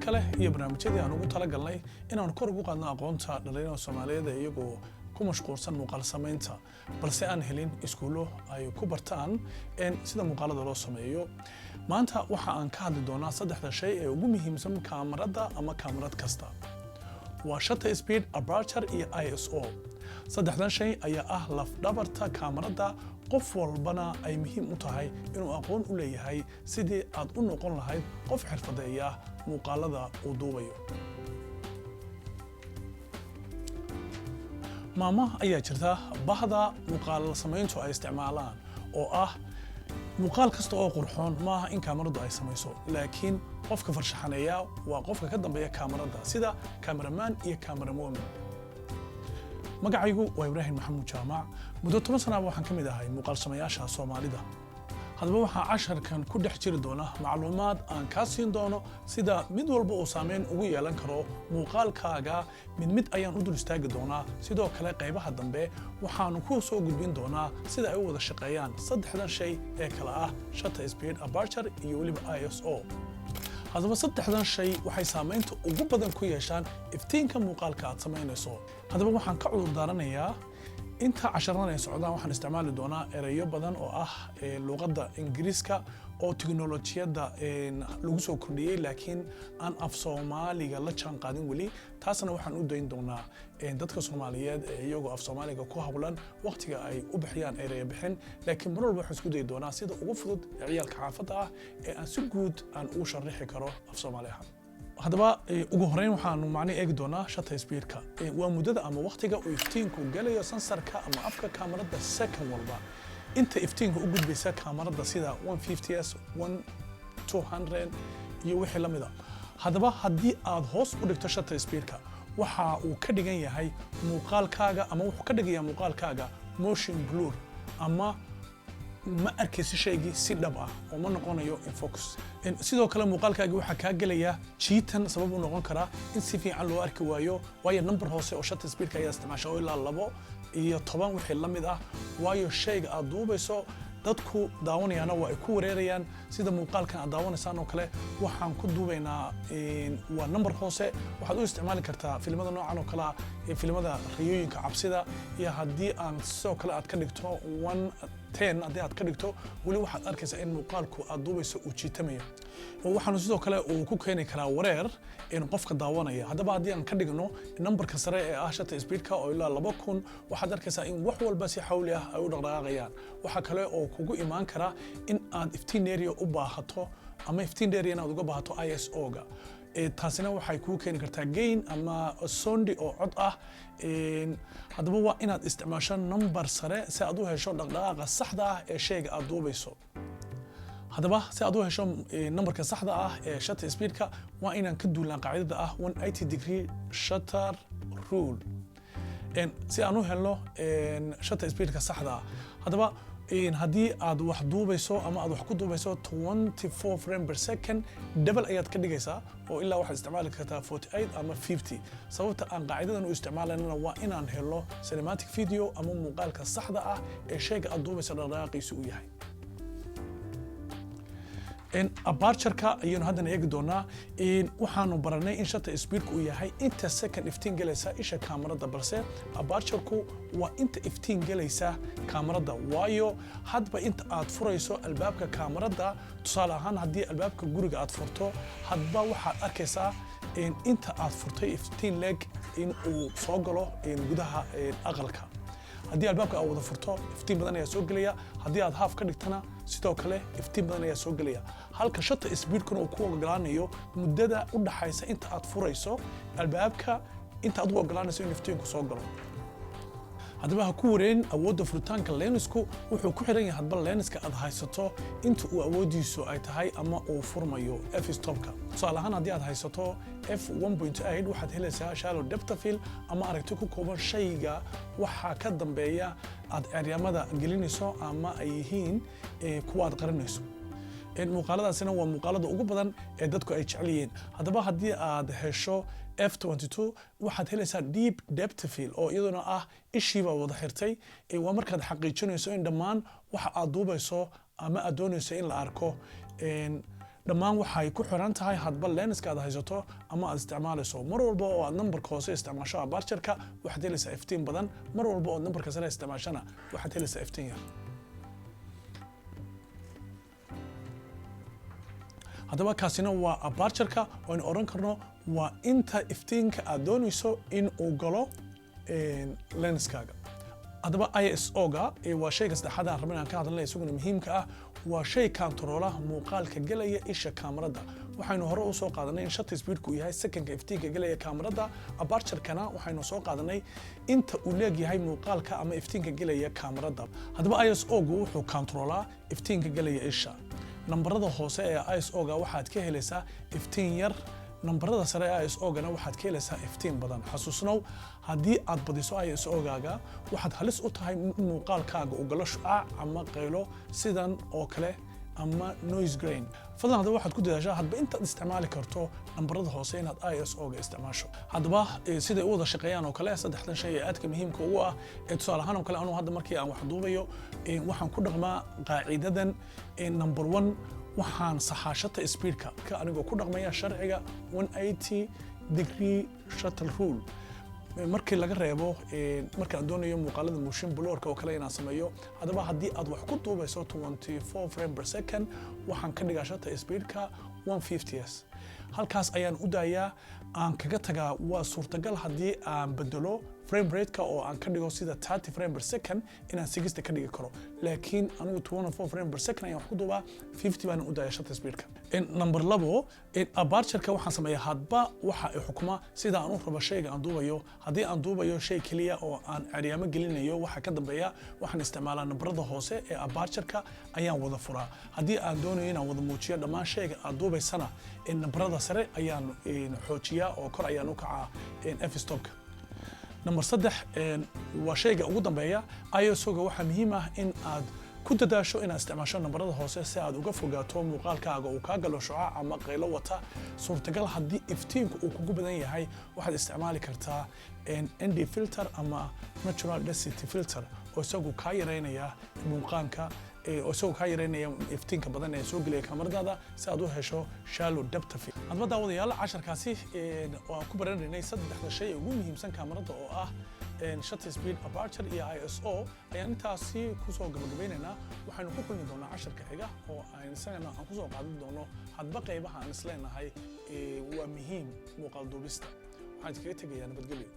kale iyo barnaamijyadii aan ugu talagalnay inaan kor ugu qaadno aqoonta dhalinyarada Soomaaliyeed iyagoo ku mashquulsan muuqaal samaynta balse aan helin iskuulo ay ku bartaan sida muuqaalada loo sameeyo. Maanta waxa aan ka hadli doonaa saddexda shay ee ugu muhiimsan kaamarada ama kaamarad kasta. waa shutter speed, aperture iyo ISO. saddexdan shay ayaa ah laf-dhabarta kaamarada, qof walbana ay muhiim u tahay inuu aqoon u leeyahay sidii aad u noqon lahayd qof xirfadeeya muuqaalada uu duubayo. maama ayaa jirta bahda muuqaal samayntu ay isticmaalaan oo ah muuqaal kasta oo qurxoon maaha in kaamaradu ay samayso, laakiin qofka farshaxaneeya waa qofka ka dambeeya kaamarada sida cameraman iyo camerawoman. magacaygu waa Ibraahim Maxamuud Jaamac. muddo 10 sano waxaan ka mid ahay muuqaal samayaasha Soomaalida. haddaba waxaan casharkan ku dhex jiri doona macluumaad aan ka siin doono sida mid walba uu saameyn ugu yeelan karo muuqaalkaaga. mid ayaan u dul istaagi doonaa. sidoo kale qaybaha dambe waxaanu ku soo gudbin doonaa sida ay u wada shaqeeyaan saddexdan shay ee kala ah shutter speed, aperture iyo weliba ISO. haddaba saddexdan shay waxay saameynta ugu badan ku yeeshaan iftiinka muuqaalka aad samaynayso. haddaba waxaan ka cudur daaranayaa inta casharada ay socdaan waxaan isticmaali doonaa erayo badan oo ah luqadda Ingiriiska oo tiknoolajiyada lagu soo kordhiyay laakiin aan af Soomaaliga la jaan qaadin weli. taasna waxaan u dayn doonaa dadka Soomaaliyeed iyagoo af Soomaaliga ku hawlan waqtiga ay u bixiyaan erayo bixin, laakiin mar walba waxaan isku dayi doonaa sida ugu fudud ciyaalka xaafadda ah ee aan si guud aan u sharixi karo af Soomaaliga. haddaba ugu horeyn waxaanu macnaheedu eegi doonaa shutter speed-ka. waa muddada ama waqtiga uu iftiinku galayo sensor-ka ama afka kaamarada second walba. inta iftiinka u gudbaysa kaamarada sida 150s, 1200 iyo wixii la mid ah. haddaba haddii aad hoos u dhigto shutter speed-ka waxa uu ka dhigan yahay muuqaalkaaga ama wuxuu ka dhigayaa muuqaalkaaga motion blur ama ma arkaysi shaygii si dhab ah oo ma noqonayo in focus. sidoo kale muuqaalkaaga waxa ka galaya jiitan sabab u noqon kara in si fiican loo arki waayo, waayo number hoose oo shutter speed-ka ayaa isticmaasha oo ilaa 2 iyo 10 wixii la mid ah. waayo shayga aad duubayso dadku daawanayaana waa ay ku wareerayaan sida muuqaalkan aad daawanaysaan oo kale. waxaan ku duubaynaa waa number hoose. waxaad u isticmaali kartaa filimada noocan oo kale ah filimada riyooyinka cabsida, iyo haddii aan sidoo kale aad ka dhigto 110 haddii aad ka dhigto weli waxaad arkaysaa in muuqaalku aad duubayso uu jiitamayo. waxaanu sidoo kale uu ku keeni karaa wareer in qofka daawanaya. haddaba haddii aan ka dhigno numberka sare ee ah shutter speed-ka oo ilaa 2000 waxaad arkaysaa in wax walba si xawli ah ay u dhaqdhaqaaqayaan. waxa kale oo kugu imaan kara in aad iftiin area u baahato ama iftiin area inaad uga baahato ISO-ga. taasina waxay kuu keeni kartaa gain ama sound oo cod ah. haddaba waa inaad isticmaasho number sare si aad u hesho dhaqdhaqaaqa saxda ah ee shayga aad duubayso. haddaba si aad u hesho numberka saxda ah ee shutter speed-ka waa inaan ka duulnaa qaacidada ah 180 degree shutter rule si aan u helno shutter speed-ka saxda ah. haddaba haddii aad wax duubayso ama aad wax ku duubayso 24 frame per second double ayaad ka dhigaysaa oo ilaa waxaad isticmaali kartaa 48 ama 50. sababta aan qaacidadan u isticmaalayna waa inaan helo cinematic video ama muuqaalka saxda ah ee shayga aad duubayso dhaqdhaqaaqiisu u yahay. aperture-ka ayaynu haddana eegi doonaa. waxaanu baranay in shutter speed-ku uu yahay inta second iftiin galaysa isha kaamarada, balse aperture-ku waa inta iftiin galaysa kaamarada. waayo hadba inta aad furayso albaabka kaamarada, tusaale ahaan haddii albaabka guriga aad furto hadba waxaad arkaysaa inta aad furtay iftiin leeg in uu soo galo gudaha aqalka. haddii albaabka aad wada furto iftiin badan ayaa soo gelaya, haddii aad half ka dhigtana sidoo kale iftiin badan ayaa soo gelaya. halka shutter speed-kuna uu ku ogolaanayo muddada u dhaxaysa inta aad furayso albaabka inta aad u ogolaanayso in iftiinku soo galo. haddaba ha ku wareerin awoodda furitaanka lensku wuxuu ku xiran yahay hadba lenska aad haysato inta uu awoodiisu ay tahay ama uu furmayo f-stopka. tusaale ahaan haddii aad haysato f1.8 waxaad helaysaa shallow depth of field ama aragti ku kooban shayga waxaa ka dambeeya aad eryamada gelinayso ama ay yihiin kuwa aad qarinayso. muuqaaladaasina waa muuqaalada ugu badan ee dadku ay jecel yihiin. haddaba haddii aad hesho f22 waxaad helaysaa deep depth field oo iyaduna ah ishiiba wada xirtay. waa markaad xaqiijinayso in dhammaan waxa aad duubayso ama aad doonayso in la arko dhammaan waxay ku xiran tahay hadba lenska aad haysato ama aad isticmaalayso mar walba oo aad numberka hoose isticmaasho aperture-ka waxaad helaysaa iftiin badan mar walba oo numberka sare isticmaashana waxaad helaysaa iftiin yar haddaba kaasina waa aperture-ka oo aan oran karno waa inta iftiinka aad doonayso in uu galo lenskaaga haddaba ISO-ga waa shayga saddexaad aan rabin aan ka hadalnay isaguna muhiimka ah waa shay kantaroola muuqaalka galaya isha kaamarada waxaynu hore u soo qaadanay in shutter speed-ku yahay second-ka iftiinka galaya kaamarada aperture-kana waxaynu soo qaadanay inta uu leeyahay muuqaalka ama iftiinka galaya kaamarada haddaba ISO-gu wuxuu kantaroolaa iftiinka galaya isha nambarada hoose ee ISO-ga waxaad ka helaysaa iftiin yar nambarada sare ee ISO-gana waxaad ka helaysaa iftiin badan xasuusnow haddii aad badiso ISO-gaaga waxaad halis u tahay in muuqaalkaaga uu galo shucaac ama qaylo sidan oo kale ama noise grain fadlan haddaba waxaad ku dadaashaa hadba intaad isticmaali karto nambarada hoose inaad ISO-ga isticmaasho haddaba siday u wada shaqeeyaan oo kale saddexdan shay ee aadka muhiimka ugu ah tusaale ahaan oo kale anuu hadda markii aan wax duubayo waxaan ku dhaqmaa qaacidadan number 1 waxaan saxaa shutter speed-ka anigoo ku dhaqmaya sharciga 180 degree shutter rule markii laga reebo markaan doonayo muuqaalada motion blur-ka oo kale inaan sameeyo haddaba haddii aad wax ku duubayso 24 frame per second waxaan ka dhigaa shutter speed-ka 150s halkaas ayaan u daayaa aan kaga tagaa waa suurtagal haddii aan bedelo frame rate-ka oo aan ka dhigo sida 30 frame per second inaan 60 ka dhigi karo laakiin anigu 24 frame per second ayaan wax ku duubaa 50 baan u daaya shutter speed-ka number 2 aperture-ka waxaan sameeyaa hadba waxa ay xukuma sida aan u rabo shayga aan duubayo haddii aan duubayo shay kaliya oo aan ceryaamo gelinayo waxa ka dambeeya waxaan isticmaalaa nambarada hoose ee aperture-ka ayaan wada furaa haddii aan doonayo inaan wada muujiyo dhammaan shayga aad duubaysana nambarada sare ayaan xoojiyaa oo kor ayaan u kacaa f-stop-ka number 3 waa shayga ugu dambeeya ISO-ga waxaa muhiim ah in aad ku dadaasho inaad isticmaasho nambarada hoose si aad uga fogaato muuqaalkaaga uu kaa galo shucaac ama qaylo wata suurtagal haddii iftiinku uu kugu badan yahay waxaad isticmaali kartaa ND filter ama natural density filter oo isagu kaa yareynaya muuqaalka oo isagoo kaa yareynaya iftiinka badan ee soo gelaya kaamaradaada si aad u hesho shallow depth of field hadba daawadayaal casharkaasi oo aan ku baranaynay saddexda shay ugu muhiimsan kaamarada oo ah shutter speed aperture iyo ISO ayaan intaasi ku soo gabagabaynaynaa waxaanu ku kulmi doonaa casharka xiga oo aan isagana aan ku soo qaadan doono hadba qaybaha aan isleenahay waa muhiim muuqaal duubista waxaan iskaga tegayaa nabadgelyo